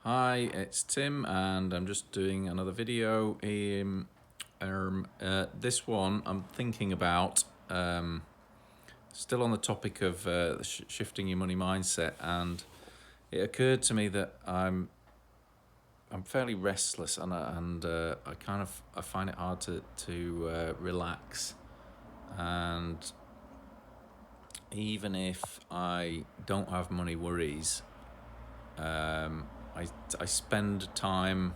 Hi, it's Tim, and I'm just doing another video. This one I'm thinking about, still on the topic of shifting your money mindset, and it occurred to me that I'm fairly restless, and I find it hard to relax, and even if I don't have money worries, um, I spend time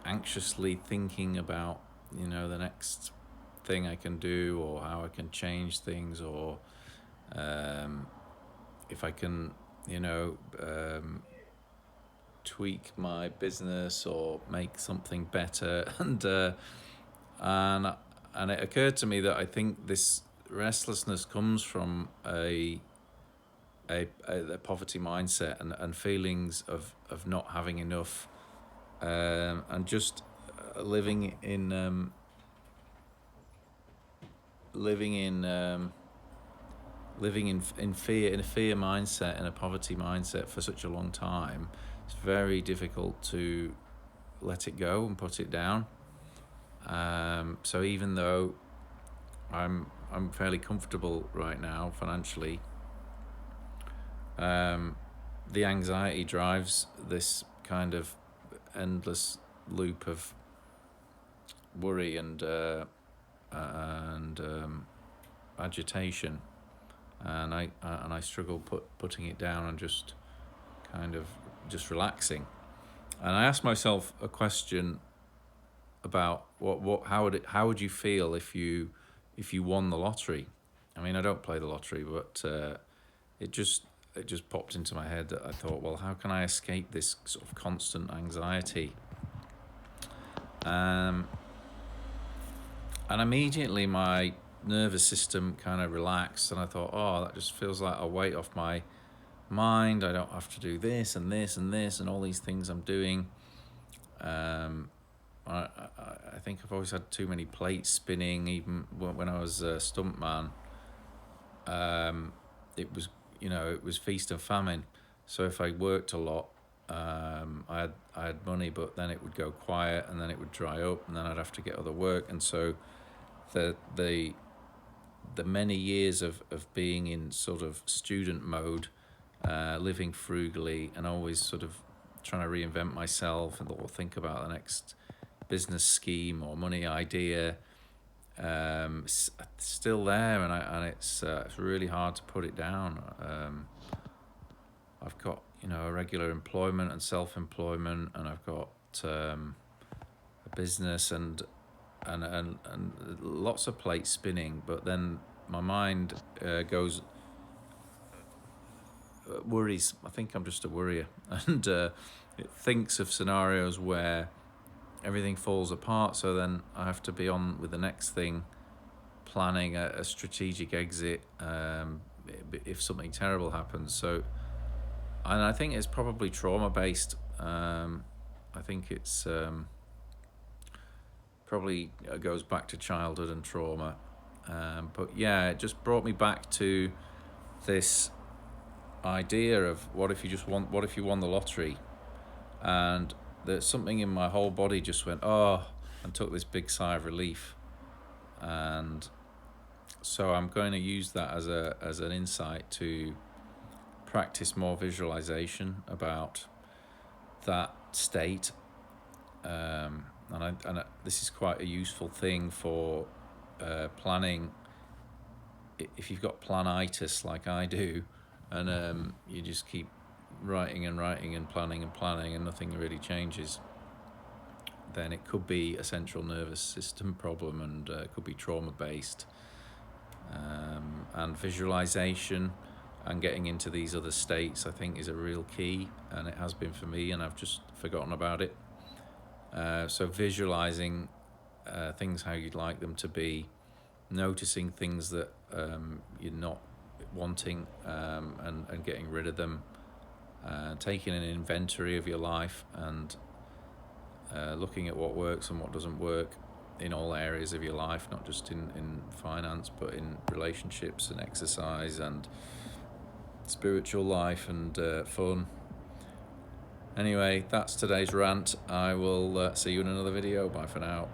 anxiously thinking about the next thing I can do, or how I can change things, or um, if I can you know um, tweak my business or make something better. And and it occurred to me that I think this restlessness comes from a poverty mindset, and feelings of not having enough, and just living in living in living in fear, in a fear mindset, in a poverty mindset for such a long time. It's very difficult to let it go and put it down. So even though I'm fairly comfortable right now financially, um, the anxiety drives this kind of endless loop of worry and agitation, and I struggle putting it down and just kind of just relaxing. And I asked myself a question about what how would you feel if you won the lottery? I mean, I don't play the lottery, but it just it just popped into my head that I thought, well, how can I escape this sort of constant anxiety? Um, and immediately my nervous system kind of relaxed, and I thought, oh, that just feels like a weight off my mind. I don't have to do this and this and this and all these things I'm doing. Um, I think I've always had too many plates spinning. Even when I was a stuntman, it was it was feast and famine. So if I worked a lot, I had money, but then it would go quiet, and then it would dry up, and then I'd have to get other work. And so the the the many years of being in sort of student mode, living frugally, and always sort of trying to reinvent myself and or think about the next business scheme or money idea, still there, and it's really hard to put it down. I've got a regular employment and self-employment, and I've got a business and lots of plates spinning, but then my mind goes worries. I think I'm just a worrier, and it thinks of scenarios where everything falls apart. So then I have to be on with the next thing, planning a strategic exit, if something terrible happens. So, and I think it's probably trauma based. I think it's probably goes back to childhood and trauma. But yeah, it just brought me back to this idea of what if you won the lottery, and there's something in my whole body just went oh, and took this big sigh of relief. And so I'm going to use that as an insight to practice more visualization about that state. This is quite a useful thing for planning. If you've got planitis like I do, and you just keep writing and writing and planning, and nothing really changes, then it could be a central nervous system problem, and it could be trauma based. And visualization and getting into these other states, I think, is a real key, and it has been for me, and I've just forgotten about it. So visualizing things how you'd like them to be, noticing things that you're not wanting, and getting rid of them, taking an inventory of your life, and looking at what works and what doesn't work in all areas of your life, not just in finance, but in relationships and exercise and spiritual life and fun. Anyway, that's today's rant. I will see you in another video. Bye for now.